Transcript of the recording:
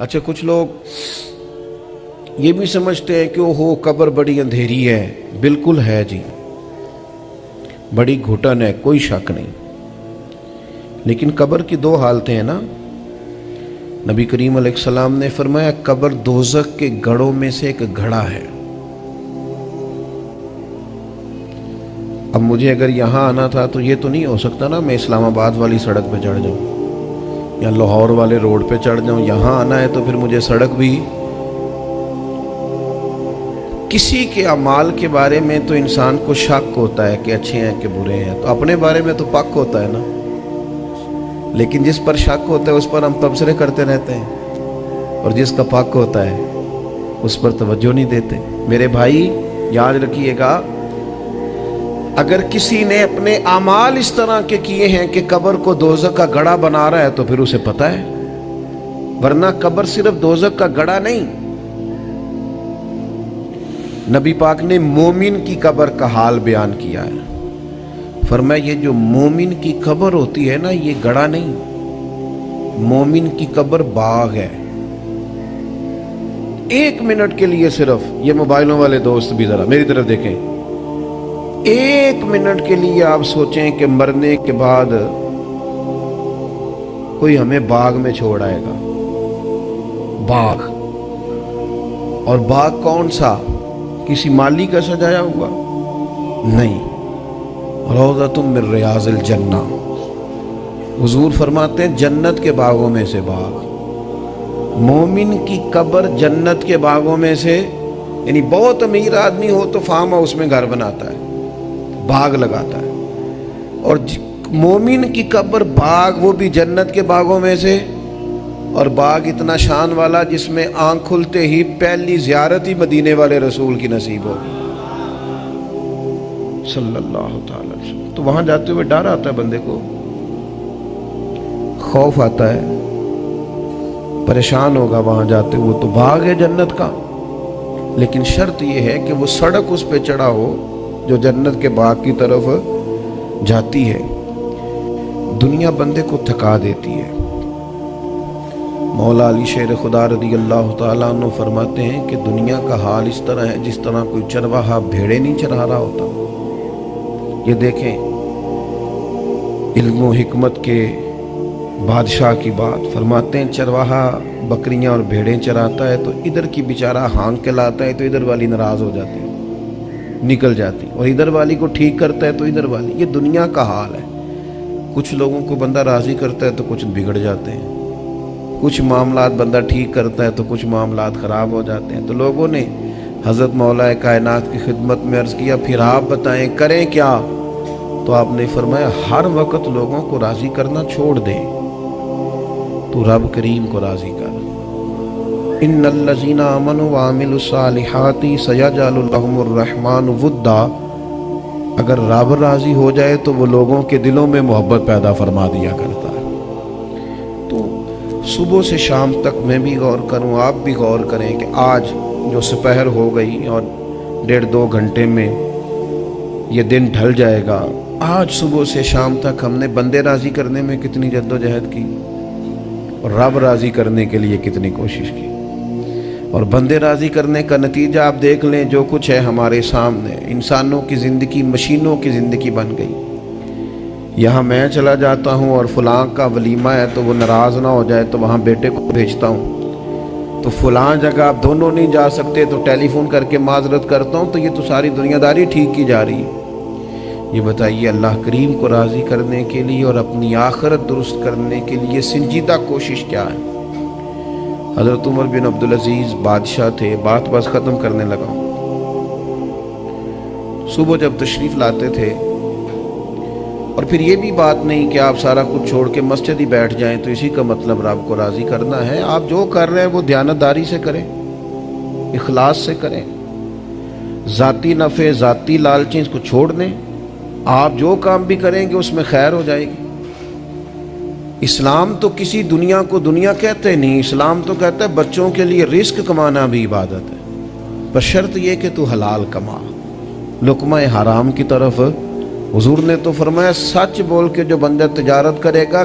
اچھا، کچھ لوگ یہ بھی سمجھتے ہیں کہ وہ قبر بڑی اندھیری ہے. بالکل ہے جی، بڑی گھٹن ہے، کوئی شک نہیں. لیکن قبر کی دو حالتیں ہیں نا. نبی کریم علیہ السلام نے فرمایا قبر دوزخ کے گڑھوں میں سے ایک گھڑا ہے. اب مجھے اگر یہاں آنا تھا تو یہ تو نہیں ہو سکتا نا میں اسلام آباد والی سڑک پہ چڑھ جاؤں یا لاہور والے روڈ پہ چڑھ جاؤں. یہاں آنا ہے تو پھر مجھے سڑک بھی. کسی کے اعمال کے بارے میں تو انسان کو شک ہوتا ہے کہ اچھے ہیں کہ برے ہیں، تو اپنے بارے میں تو پک ہوتا ہے نا. لیکن جس پر شک ہوتا ہے اس پر ہم تبصرے کرتے رہتے ہیں، اور جس کا پک ہوتا ہے اس پر توجہ نہیں دیتے. میرے بھائی یاد رکھیے گا، اگر کسی نے اپنے اعمال اس طرح کے کیے ہیں کہ قبر کو دوزخ کا گڑھا بنا رہا ہے تو پھر اسے پتہ ہے. ورنہ قبر صرف دوزخ کا گڑھا نہیں. نبی پاک نے مومن کی قبر کا حال بیان کیا ہے. فرمایا یہ جو مومن کی قبر ہوتی ہے نا، یہ گڑھا نہیں، مومن کی قبر باغ ہے. 1 منٹ کے لیے صرف، یہ موبائلوں والے دوست بھی ذرا میری طرف دیکھیں، 1 منٹ کے لیے آپ سوچیں کہ مرنے کے بعد کوئی ہمیں باغ میں چھوڑ آئے گا. باغ، اور باغ کون سا؟ کسی مالی کا سجایا ہوا نہیں. روضۃ من ریاض الجنہ. حضور فرماتے ہیں جنت کے باغوں میں سے باغ. مومن کی قبر جنت کے باغوں میں سے، یعنی بہت امیر آدمی ہو تو فارم ہاؤس میں گھر بناتا ہے، باغ لگاتا ہے. اور مومن کی قبر باغ، وہ بھی جنت کے باغوں میں سے. اور باغ اتنا شان والا جس میں آنکھ کھلتے ہی پہلی زیارت ہی مدینے والے رسول کی نصیب ہوگی صلی اللہ تعالی علیہ وسلم. تو وہاں جاتے ہوئے ڈر آتا ہے بندے کو، خوف آتا ہے، پریشان ہوگا وہاں جاتے ہوئے. تو باغ ہے جنت کا، لیکن شرط یہ ہے کہ وہ سڑک اس پہ چڑھا ہو جو جنت کے باغ کی طرف جاتی ہے. دنیا بندے کو تھکا دیتی ہے. مولا علی شیر خدا رضی اللہ تعالیٰ عنہ فرماتے ہیں کہ دنیا کا حال اس طرح ہے جس طرح کوئی چرواہا بھیڑے نہیں چرا رہا ہوتا. یہ دیکھیں علم و حکمت کے بادشاہ کی بات. فرماتے ہیں چرواہا بکریاں اور بھیڑیں چراتا ہے تو ادھر کی بیچارہ ہانک کے لاتا ہے تو ادھر والی ناراض ہو جاتی ہے، نکل جاتی، اور ادھر والی کو ٹھیک کرتا ہے تو ادھر والی. یہ دنیا کا حال ہے. کچھ لوگوں کو بندہ راضی کرتا ہے تو کچھ بگڑ جاتے ہیں، کچھ معاملات بندہ ٹھیک کرتا ہے تو کچھ معاملات خراب ہو جاتے ہیں. تو لوگوں نے حضرت مولا کائنات کی خدمت میں عرض کیا پھر آپ بتائیں کریں کیا؟ تو آپ نے فرمایا ہر وقت لوگوں کو راضی کرنا چھوڑ دے، تو رب کریم کو راضی کر. ان الذین آمنوا وعملوا الصالحات سیجعل لهم الرحمن ودا. اگر رب راضی ہو جائے تو وہ لوگوں کے دلوں میں محبت پیدا فرما دیا کرتا ہے. تو صبح سے شام تک میں بھی غور کروں، آپ بھی غور کریں کہ آج جو سپہر ہو گئی اور 1.5-2 گھنٹے میں یہ دن ڈھل جائے گا. آج صبح سے شام تک ہم نے بندے راضی کرنے میں کتنی جد و جہد کی اور رب راضی کرنے کے لیے کتنی کوشش کی. اور بندے راضی کرنے کا نتیجہ آپ دیکھ لیں، جو کچھ ہے ہمارے سامنے. انسانوں کی زندگی مشینوں کی زندگی بن گئی. یہاں میں چلا جاتا ہوں اور فلاں کا ولیمہ ہے تو وہ ناراض نہ ہو جائے تو وہاں بیٹے کو بھیجتا ہوں. تو فلاں جگہ آپ دونوں نہیں جا سکتے تو ٹیلی فون کر کے معذرت کرتا ہوں. تو یہ تو ساری دنیا داری ٹھیک کی جا رہی ہے. یہ بتائیے اللہ کریم کو راضی کرنے کے لیے اور اپنی آخرت درست کرنے کے لیے سنجیدہ کوشش کیا ہے؟ حضرت عمر بن عبدالعزیز بادشاہ تھے. بات بس ختم کرنے لگا ہوں. صبح جب تشریف لاتے تھے، اور پھر یہ بھی بات نہیں کہ آپ سارا کچھ چھوڑ کے مسجد ہی بیٹھ جائیں تو اسی کا مطلب رب کو راضی کرنا ہے. آپ جو کر رہے ہیں وہ دیانتداری سے کریں، اخلاص سے کریں. ذاتی نفع، ذاتی لالچیں اس کو چھوڑ دیں. آپ جو کام بھی کریں گے اس میں خیر ہو جائے گی. اسلام تو کسی دنیا کو دنیا کہتے نہیں. اسلام تو کہتا ہے بچوں کے لیے رزق کمانا بھی عبادت ہے، پر شرط یہ کہ تو حلال کما، لقمہ حرام کی طرف. حضور نے تو فرمایا سچ بول کے جو بندہ تجارت کرے گا